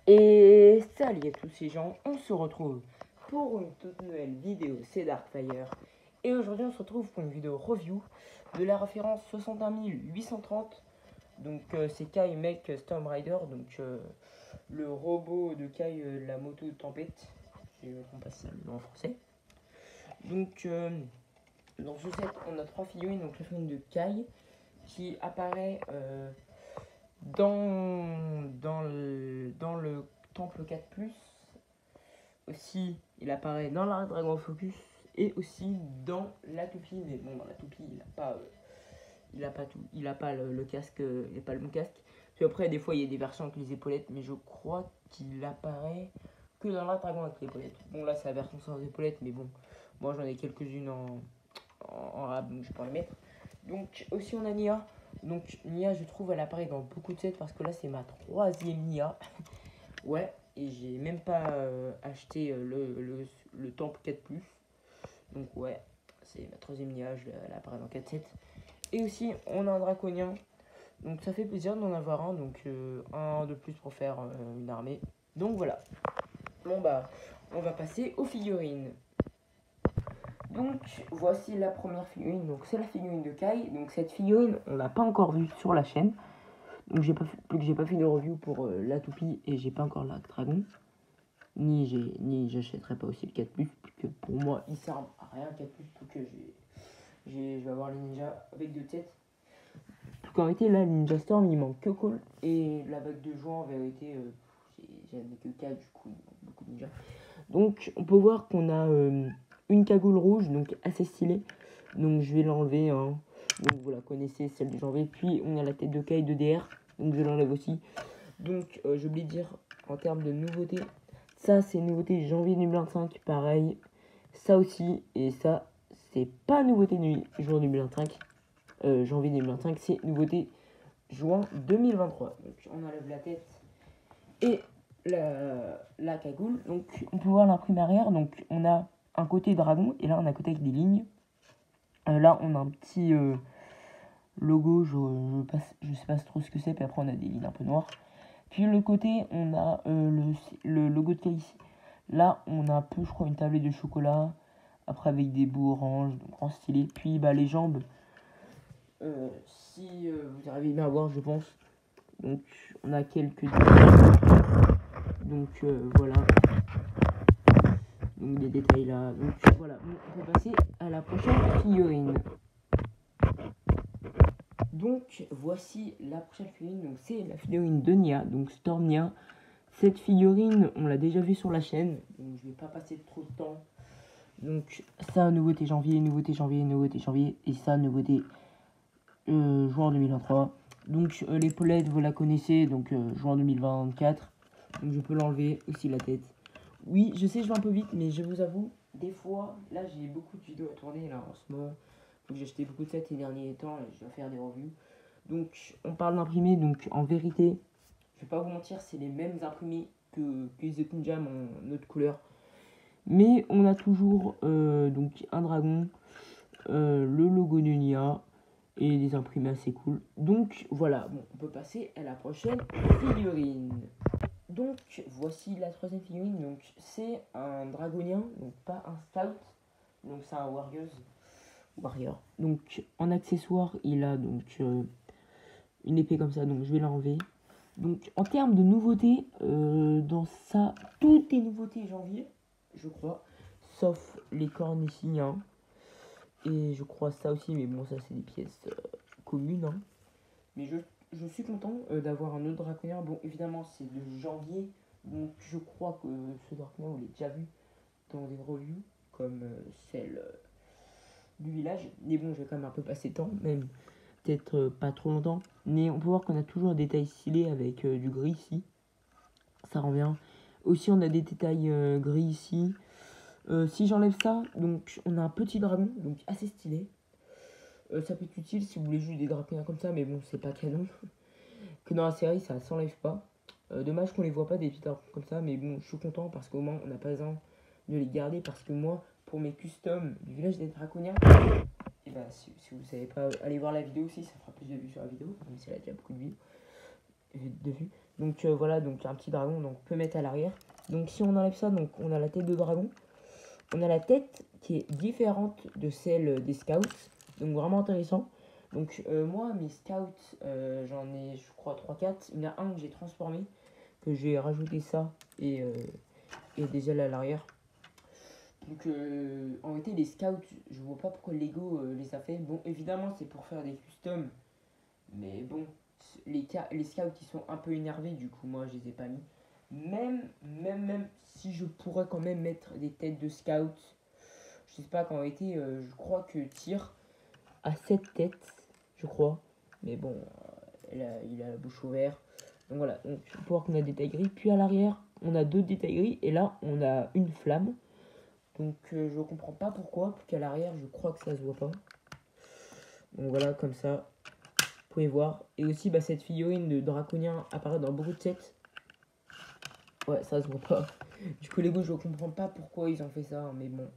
Et salut à tous ces gens, on se retrouve pour une toute nouvelle vidéo, c'est Darkfire. Et aujourd'hui on se retrouve pour une vidéo review de la référence 61830. Donc c'est Kai Mech Storm Rider, donc le robot de Kai, la moto de tempête. Je ne comprends pas si ça le nom en français. Donc dans ce set on a 3 figurines, donc la figurine de Kai qui apparaît dans le temple 4+, aussi il apparaît dans la Dragon Focus et aussi dans la toupie, mais bon, dans la toupie il a pas le casque, il a pas le bon casque. Puis après des fois il y a des versions avec les épaulettes, mais je crois qu'il apparaît que dans la Dragon avec les épaulettes. Bon là c'est la version sans épaulettes, mais bon, moi j'en ai quelques-unes en rab, donc je peux en les mettre. Donc aussi on a Nia. Donc Nia, je trouve, elle apparaît dans beaucoup de sets parce que là c'est ma 3e Nia. Ouais, et j'ai même pas acheté le temple 4+. Donc ouais, c'est ma 3e Nia, elle apparaît dans 4 sets. Et aussi on a un draconien. Donc ça fait plaisir d'en avoir un, donc un de plus pour faire une armée. Donc voilà. Bon bah, on va passer aux figurines. Donc voici la première figurine, donc c'est la figurine de Kai. Donc cette figurine, on l'a pas encore vue sur la chaîne. Donc j'ai pas fait de review pour la toupie et j'ai pas encore la dragon. Ni j'achèterai pas aussi le 4+, puisque pour moi il sert à rien 4+, pour que je vais avoir le ninja avec 2 têtes. En vérité là le Ninja Storm il manque que Cole et la vague de joie en vérité j'en ai que 4, du coup il manque beaucoup de ninja. Donc on peut voir qu'on a une cagoule rouge, donc assez stylée. Donc je vais l'enlever, hein. Donc vous la connaissez, celle de janvier. Puis on a la tête de Kai de DR, donc je l'enlève aussi. Donc j'ai oublié de dire en termes de nouveautés, ça c'est nouveauté janvier 2025, pareil. Ça aussi, et ça c'est pas nouveauté juin 2025, janvier 2025, c'est nouveauté juin 2023. Donc on enlève la tête et la cagoule. Donc on peut voir l'imprime arrière, donc on a un côté dragon et là on a un côté avec des lignes. Là on a un petit logo, je sais pas trop ce que c'est, puis après on a des lignes un peu noires. Puis le côté on a le logo de Kai ici. Là on a un peu, je crois, une tablette de chocolat, après avec des bouts orange, donc en stylé. Puis bah les jambes, si vous arrivez bien à voir, je pense. Donc on a quelques donc voilà, donc des détails là. Donc voilà, on peut passer à la prochaine figurine. Donc voici la prochaine figurine, donc c'est la figurine de Nia, donc Storm Nia. Cette figurine on l'a déjà vue sur la chaîne, donc je vais pas passer trop de temps. Donc ça, nouveauté janvier, nouveauté janvier, nouveauté janvier, et ça, nouveauté juin 2023. Donc l'épaulette vous la connaissez, donc juin 2024. Donc je peux l'enlever, aussi la tête. Oui, je sais, je vais un peu vite, mais je vous avoue, des fois, là j'ai beaucoup de vidéos à tourner là en ce moment. Donc j'ai acheté beaucoup de sets ces derniers temps et je dois faire des revues. Donc on parle d'imprimés, donc en vérité, je vais pas vous mentir, c'est les mêmes imprimés que The Kunjam en autre couleur. Mais on a toujours donc un dragon, le logo de Nia et des imprimés assez cool. Donc voilà, bon, on peut passer à la prochaine figurine. Donc voici la 3e figurine, donc c'est un dragonien, donc pas un stout, donc c'est un warrior. Donc en accessoire il a donc une épée comme ça, donc je vais l'enlever. Donc en termes de nouveautés, dans ça, tout est nouveauté janvier, je crois, sauf les cornes ici, hein. Et je crois ça aussi, mais bon ça c'est des pièces communes, hein. Mais je suis content d'avoir un autre draconien. Bon, évidemment, c'est de janvier. Donc, je crois que ce draconien, on l'a déjà vu dans des reviews, comme celle du village. Mais bon, je vais quand même un peu passer de temps, même peut-être pas trop longtemps. Mais on peut voir qu'on a toujours un détail stylé avec du gris ici. Ça revient. Aussi, on a des détails gris ici. Si j'enlève ça, donc on a un petit dragon, donc assez stylé. Ça peut être utile si vous voulez juste des dragons comme ça, mais bon, c'est pas canon. Que dans la série, ça s'enlève pas. Dommage qu'on les voit pas des petits dragons comme ça, mais bon, je suis content parce qu'au moins on n'a pas besoin de les garder. Parce que moi, pour mes customs du village des draconiens, et bah, si vous savez pas, allez voir la vidéo aussi, ça fera plus de vues sur la vidéo, même si elle a déjà beaucoup de vues. Donc voilà, donc un petit dragon, donc on peut mettre à l'arrière. Donc si on enlève ça, donc on a la tête de dragon. On a la tête qui est différente de celle des scouts. Donc vraiment intéressant. Donc moi, mes scouts, j'en ai, je crois, 3-4. Il y en a un que j'ai transformé, que j'ai rajouté ça et des ailes à l'arrière. Donc en réalité, les scouts, je vois pas pourquoi Lego les a fait. Bon, évidemment, c'est pour faire des customs. Mais bon, les scouts, ils sont un peu énervés, du coup, moi, je les ai pas mis. Même si je pourrais quand même mettre des têtes de scouts, je sais pas, qu'en réalité, je crois que Tyr a 7 têtes, je crois. Mais bon, il a la bouche ouverte. Donc voilà, donc je peux voir qu'on a des détails gris. Puis à l'arrière, on a 2 détails gris. Et là, on a une flamme. Donc je comprends pas pourquoi. Parce qu'à l'arrière, je crois que ça se voit pas. Donc voilà, comme ça. Vous pouvez voir. Et aussi, bah, cette figurine de draconien apparaît dans beaucoup de sets. Ouais, ça se voit pas. Du coup, Lego, je comprends pas pourquoi ils ont fait ça. Mais bon,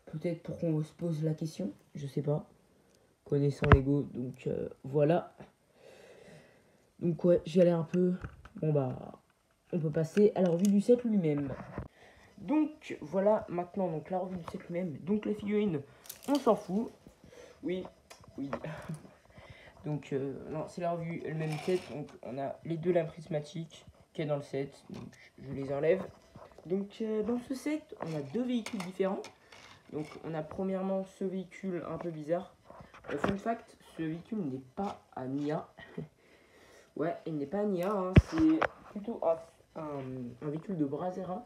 peut-être pour qu'on se pose la question. Je sais pas. Connaissant Lego. Donc voilà. Donc ouais, j'y allais un peu. Bon bah, on peut passer à la revue du set lui-même. Donc voilà, maintenant, donc la revue du set lui-même. Donc les figurines, on s'en fout. Oui, oui. Donc non, c'est la revue elle-même set. Donc on a les deux lames prismatiques qui est dans le set. Donc je les enlève. Donc dans ce set, on a deux véhicules différents. Donc on a premièrement ce véhicule un peu bizarre. Fun fact, ce véhicule n'est pas à Nia. Ouais, il n'est pas à Nia, hein, c'est plutôt un véhicule de Brasera.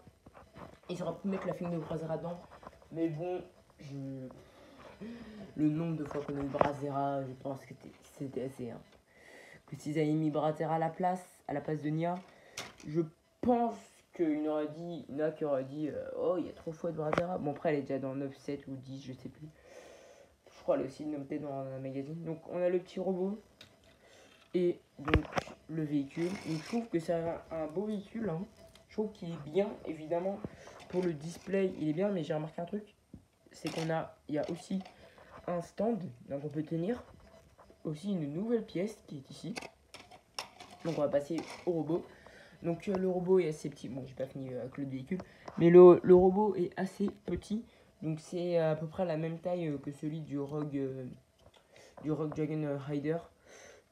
Ils auraient pu mettre la film de Brasera dedans. Mais bon, le nombre de fois qu'on a eu Brasera, je pense que c'était assez. Hein. Que s'ils avaient mis Brasera à la place de Nia, je pense qu'il aurait dit, Nia qui aurait dit oh, il y a trop de fois de Brasera. Bon, après, elle est déjà dans 9, 7 ou 10, je sais plus. Je crois qu'elle est aussi notée dans un magazine. Donc, on a le petit robot et donc le véhicule. Donc, je trouve que c'est un beau véhicule. Hein. Je trouve qu'il est bien, évidemment. Pour le display, il est bien, mais j'ai remarqué un truc. C'est il y a aussi un stand, donc on peut tenir aussi une nouvelle pièce qui est ici. Donc on va passer au robot. Donc le robot est assez petit. Bon, j'ai pas fini avec le véhicule, mais le robot est assez petit. Donc c'est à peu près la même taille que celui du Rogue Dragon Rider.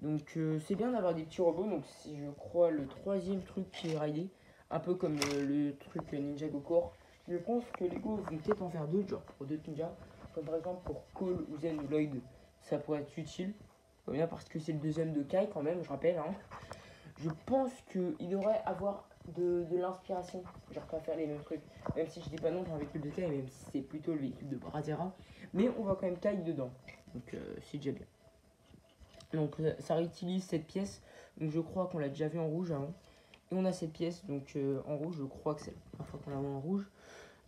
Donc c'est bien d'avoir des petits robots. Donc c'est, je crois, le troisième truc qui est raidé, un peu comme le truc Ninja Go-Core. Je pense que Lego vont peut-être en faire d'autres, genre pour d'autres ninjas, comme par exemple pour Cole ou Zen ou Lloyd, ça pourrait être utile. Bien parce que c'est le deuxième de Kai quand même, je rappelle. Hein. Je pense qu'il devrait avoir de l'inspiration, genre pas faire les mêmes trucs. Même si je dis pas non pour un véhicule de Kai, même si c'est plutôt le véhicule de Brasera. Mais on voit quand même Kai dedans, donc c'est déjà bien. Donc ça réutilise cette pièce, donc je crois qu'on l'a déjà vu en rouge avant. Et on a cette pièce, donc en rouge, je crois que c'est la première fois qu'on la voit en rouge.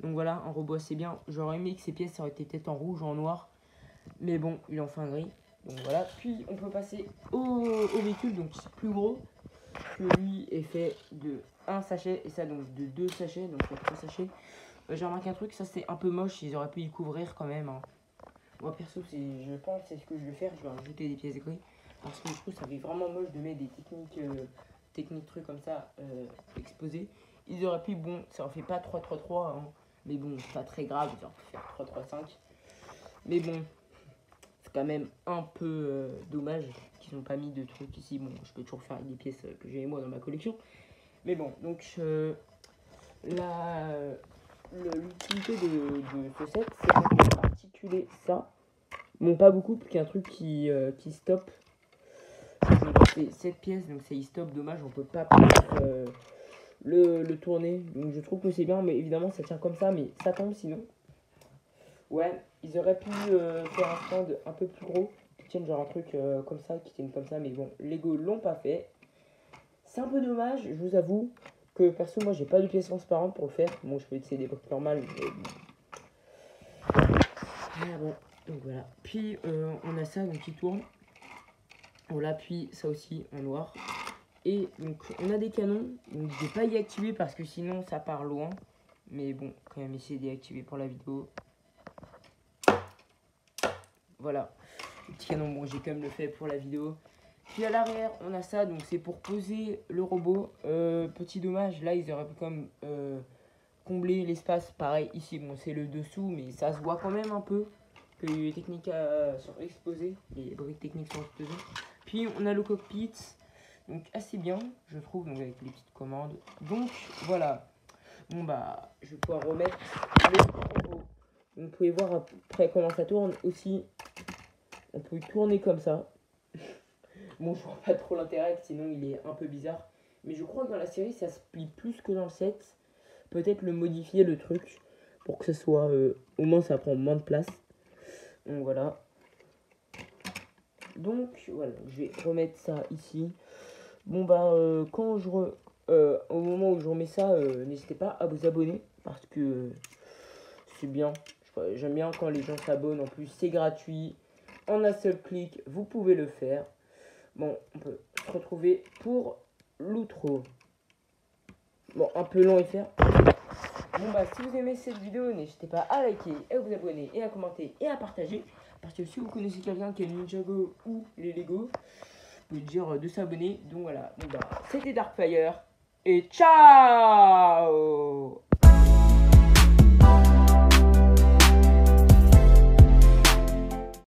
Donc voilà, un robot assez bien. J'aurais aimé que ces pièces auraient été peut-être en rouge ou en noir. Mais bon, il en fait un gris. Donc voilà, puis on peut passer au véhicule, donc c'est plus gros. Que lui est fait de un sachet et ça donc de 2 sachets, donc il y a 3 sachets. J'ai remarqué un truc, ça c'est un peu moche, ils auraient pu y couvrir quand même. Hein. Moi perso, je pense c'est ce que je vais faire, je vais rajouter des pièces gris. Parce que je trouve ça fait vraiment moche de mettre des techniques trucs comme ça exposés. Ils auraient pu, bon, ça en fait pas 3-3-3, hein, mais bon, c'est pas très grave, ils auraient pu faire 3-3-5. Mais bon, c'est quand même un peu dommage qu'ils n'ont pas mis de trucs ici. Bon, je peux toujours faire avec des pièces que j'ai moi dans ma collection. Mais bon, donc l'utilité de ce set, c'est qu'on peut articuler ça. Bon, pas beaucoup, parce qu'il y a un truc qui stoppe. C'est cette pièce, donc c'est stop, dommage, on peut pas le tourner. Donc je trouve que c'est bien, mais évidemment ça tient comme ça, mais ça tombe sinon. Ouais, ils auraient pu faire un stand un peu plus gros, qui tienne genre un truc comme ça, qui tienne comme ça, mais bon, Lego l'ont pas fait. C'est un peu dommage, je vous avoue, que perso, moi j'ai pas de pièces transparentes pour le faire. Bon, je peux essayer des briques normales, mais bon. Ah bon, donc voilà. Puis on a ça donc qui tourne. On l'appuie, ça aussi en noir. Et donc on a des canons, donc je vais pas y activer parce que sinon ça part loin. Mais bon, quand même essayer d'y activer pour la vidéo. Voilà, le petit canon, bon j'ai quand même le fait pour la vidéo. Puis à l'arrière, on a ça, donc c'est pour poser le robot. Petit dommage, là, ils auraient pu comme combler l'espace. Pareil, ici, bon, c'est le dessous, mais ça se voit quand même un peu que les techniques sont exposées, les briques techniques sont exposées. Puis on a le cockpit, donc assez bien, je trouve, donc avec les petites commandes. Donc voilà. Bon bah, je vais pouvoir remettre le robot. Vous pouvez voir après comment ça tourne aussi. On peut tourner comme ça. Bon, je vois pas trop l'intérêt, sinon il est un peu bizarre. Mais je crois que dans la série, ça se plie plus que dans le set. Peut-être le modifier, le truc, pour que ce soit... au moins, ça prend moins de place. Donc voilà. Donc voilà, je vais remettre ça ici. Bon bah, quand au moment où je remets ça, n'hésitez pas à vous abonner. Parce que c'est bien. J'aime bien quand les gens s'abonnent. En plus, c'est gratuit. En un seul clic, vous pouvez le faire. Bon, on peut se retrouver pour l'outro. Bon, un peu long à faire. Bon bah, si vous aimez cette vidéo, n'hésitez pas à liker, à vous abonner, et à commenter, et à partager. Parce que si vous connaissez quelqu'un qui a le Ninjago ou les Lego, vous pouvez dire de s'abonner. Donc voilà, bon bah, c'était Darkfire. Et ciao!